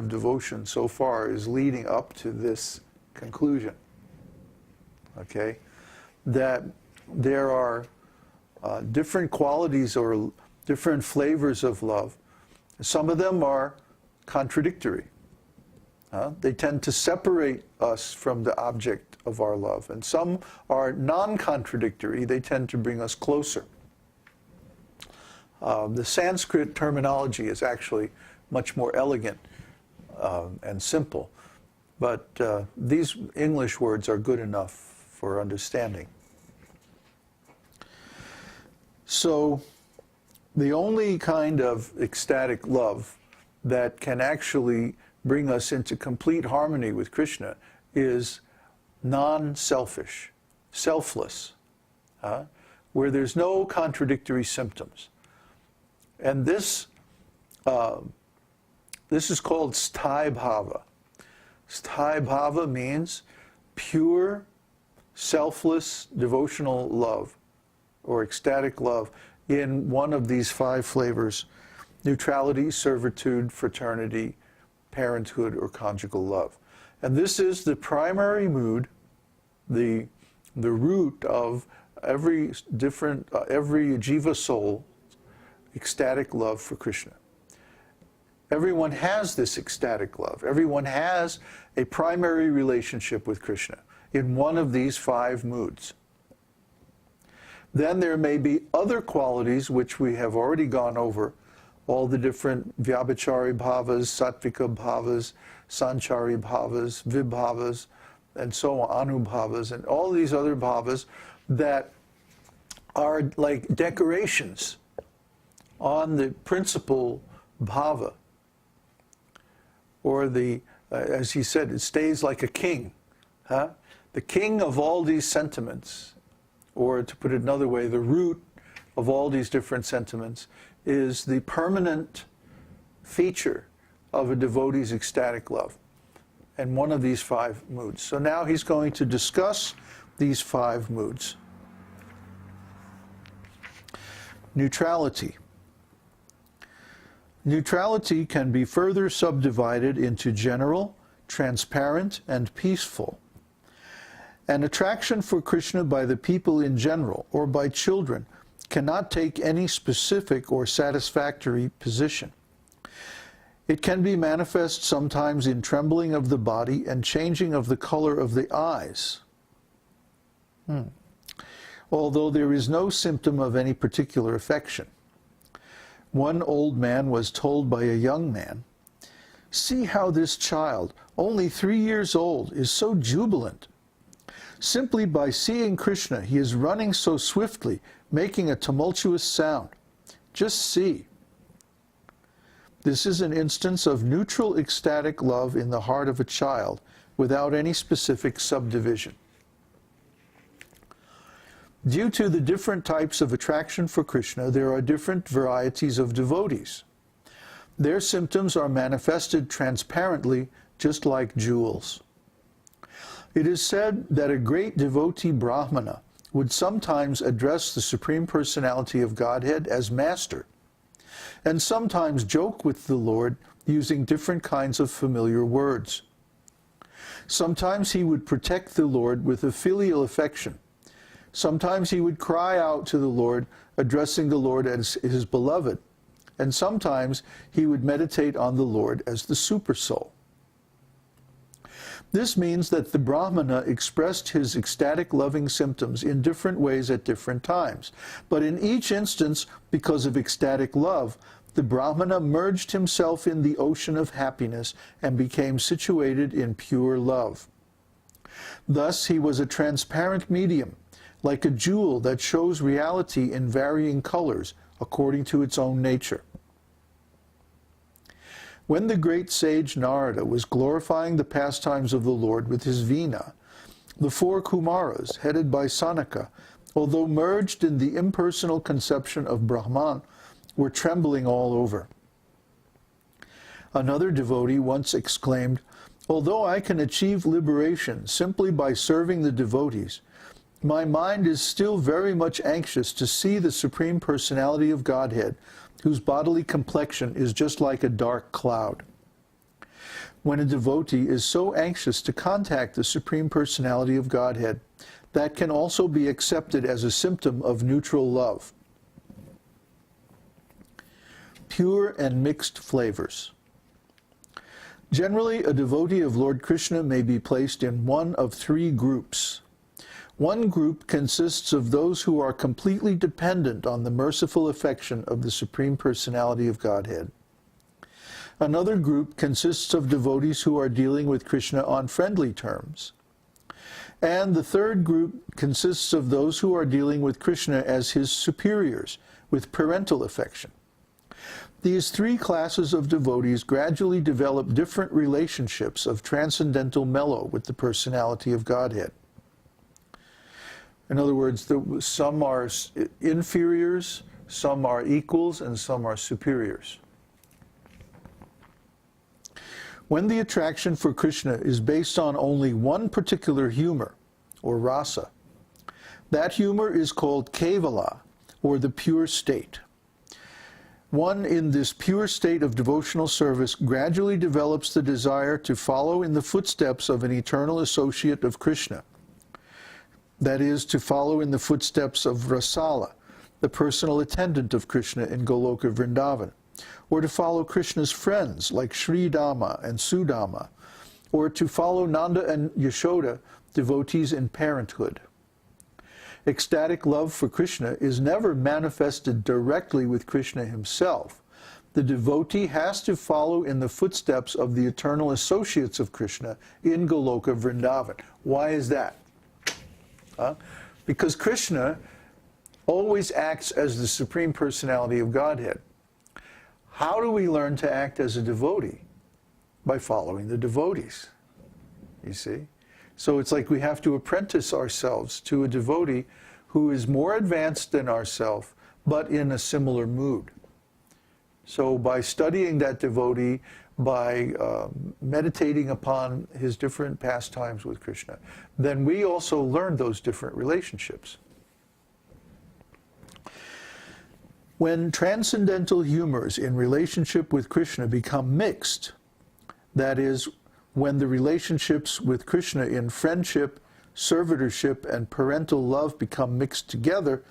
devotion so far is leading up to this conclusion, okay? That there are different qualities or different flavors of love. Some of them are contradictory. They tend to separate us from the object of our love. And some are non-contradictory. They tend to bring us closer. The Sanskrit terminology is actually much more elegant and simple. But these English words are good enough for understanding. So the only kind of ecstatic love that can actually bring us into complete harmony with Krishna is non-selfish, selfless, where there's no contradictory symptoms. And this is called sthāyi bhava. Sthāyi bhava means pure, selfless, devotional love, or ecstatic love, in one of these 5 flavors: neutrality, servitude, fraternity, parenthood, or conjugal love. And this is the primary mood, the root of every jiva soul ecstatic love for Krishna. Everyone has this ecstatic love. Everyone has a primary relationship with Krishna in one of these 5 moods. Then there may be other qualities which we have already gone over, all the different vyabhichari bhavas, sattvika bhavas, sanchari bhavas, vibhavas, and so on, anubhavas, and all these other bhavas that are like decorations on the principal bhava. Or as he said, it stays like a king. The king of all these sentiments, or to put it another way, the root of all these different sentiments, is the permanent feature of a devotee's ecstatic love, and one of these 5 moods. So now he's going to discuss these 5 moods. Neutrality. Neutrality can be further subdivided into general, transparent, and peaceful. An attraction for Krishna by the people in general, or by children, cannot take any specific or satisfactory position. It can be manifest sometimes in trembling of the body and changing of the color of the eyes, although there is no symptom of any particular affection. One old man was told by a young man, "See how this child, only 3 years old, is so jubilant. Simply by seeing Krishna, he is running so swiftly, making a tumultuous sound. Just see." This is an instance of neutral ecstatic love in the heart of a child, without any specific subdivision. Due to the different types of attraction for Krishna, there are different varieties of devotees. Their symptoms are manifested transparently, just like jewels. It is said that a great devotee Brahmana would sometimes address the Supreme Personality of Godhead as Master, and sometimes joke with the Lord using different kinds of familiar words. Sometimes he would protect the Lord with a filial affection. Sometimes he would cry out to the Lord, addressing the Lord as his beloved, and sometimes he would meditate on the Lord as the Supersoul. This means that the Brahmana expressed his ecstatic loving symptoms in different ways at different times, but in each instance, because of ecstatic love, the Brahmana merged himself in the ocean of happiness and became situated in pure love. Thus he was a transparent medium, like a jewel that shows reality in varying colors according to its own nature. When the great sage Narada was glorifying the pastimes of the Lord with his veena, the 4 Kumaras, headed by Sanaka, although merged in the impersonal conception of Brahman, were trembling all over. Another devotee once exclaimed, "Although I can achieve liberation simply by serving the devotees, my mind is still very much anxious to see the Supreme Personality of Godhead, whose bodily complexion is just like a dark cloud. when a devotee is so anxious to contact the Supreme Personality of Godhead, that can also be accepted as a symptom of neutral love. Pure and mixed flavors. Generally, a devotee of Lord Krishna may be placed in one of three groups. One group consists of those who are completely dependent on the merciful affection of the Supreme Personality of Godhead. Another group consists of devotees who are dealing with Krishna on friendly terms. And the third group consists of those who are dealing with Krishna as his superiors, with parental affection. These three classes of devotees gradually develop different relationships of transcendental mellow with the personality of Godhead. In other words, some are inferiors, some are equals, and some are superiors. When the attraction for Krishna is based on only one particular humor, or rasa, that humor is called kevala, or the pure state. One in this pure state of devotional service gradually develops the desire to follow in the footsteps of an eternal associate of Krishna. That is, to follow in the footsteps of Rasala, the personal attendant of Krishna in Goloka Vrindavan, or to follow Krishna's friends like Sri Dama and Sudama, or to follow Nanda and Yashoda, devotees in parenthood. Ecstatic love for Krishna is never manifested directly with Krishna himself. The devotee has to follow in the footsteps of the eternal associates of Krishna in Goloka Vrindavan. Why is that? Because Krishna always acts as the Supreme Personality of Godhead. How do we learn to act as a devotee? By following the devotees, you see? So it's like we have to apprentice ourselves to a devotee who is more advanced than ourselves, but in a similar mood. So by studying that devotee, by meditating upon his different pastimes with Krishna, then we also learn those different relationships. When transcendental humors in relationship with Krishna become mixed, that is, when the relationships with Krishna in friendship, servitorship, and parental love become mixed together,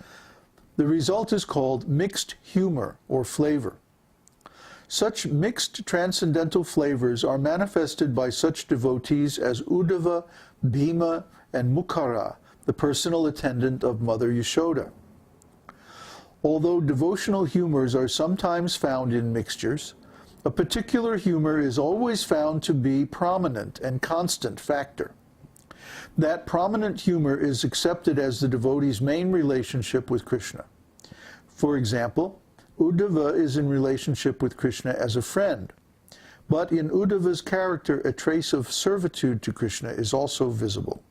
the result is called mixed humor or flavor. Such mixed transcendental flavors are manifested by such devotees as Uddhava, Bhima, and Mukara, the personal attendant of Mother Yashoda. Although devotional humors are sometimes found in mixtures, a particular humor is always found to be prominent and constant factor. That prominent humor is accepted as the devotee's main relationship with Krishna. For example, Uddhava is in relationship with Krishna as a friend, but in Uddhava's character a trace of servitude to Krishna is also visible.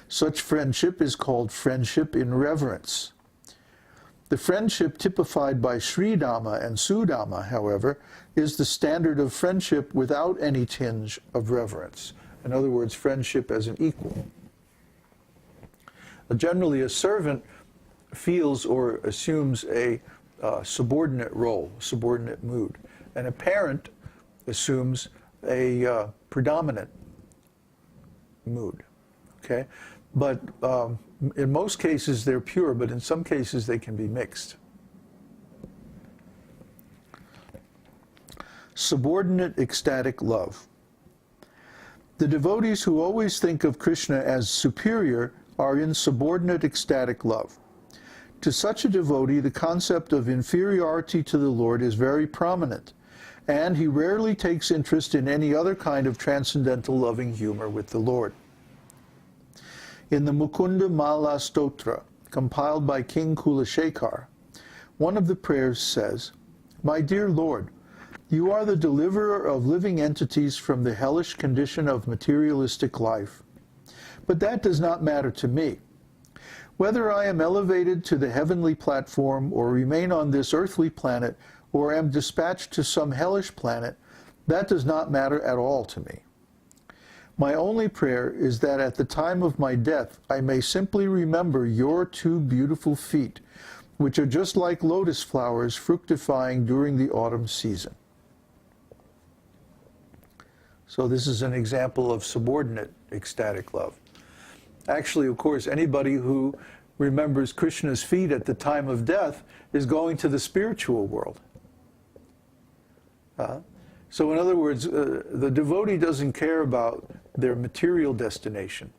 Such friendship is called friendship in reverence. The friendship typified by Sri Dama and Sudama, however, is the standard of friendship without any tinge of reverence. In other words, friendship as an equal. Generally, a servant feels or assumes a subordinate role, subordinate mood, and a parent assumes a predominant mood. Okay, but in most cases they're pure, but in some cases they can be mixed. Subordinate ecstatic love. The devotees who always think of Krishna as superior are in subordinate ecstatic love. To such a devotee, the concept of inferiority to the Lord is very prominent, and he rarely takes interest in any other kind of transcendental loving humor with the Lord. In the Mukunda Mala Stotra, compiled by King Kulashekar, one of the prayers says, "My dear Lord, you are the deliverer of living entities from the hellish condition of materialistic life. But that does not matter to me. Whether I am elevated to the heavenly platform or remain on this earthly planet or am dispatched to some hellish planet, that does not matter at all to me. My only prayer is that at the time of my death I may simply remember your two beautiful feet, which are just like lotus flowers fructifying during the autumn season." So this is an example of subordinate ecstatic love. Actually, of course, anybody who remembers Krishna's feet at the time of death is going to the spiritual world. So in other words, the devotee doesn't care about their material destination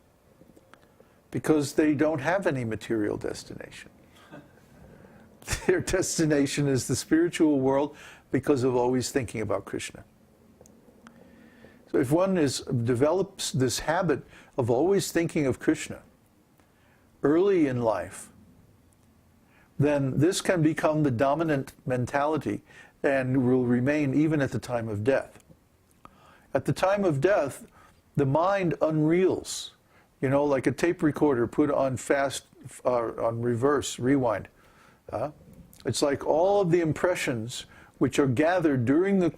because they don't have any material destination. Their destination is the spiritual world because of always thinking about Krishna. So if one develops this habit of always thinking of Krishna early in life, then this can become the dominant mentality and will remain even at the time of death. At the time of death, the mind unreels, you know, like a tape recorder put on on reverse, rewind. It's like all of the impressions which are gathered during the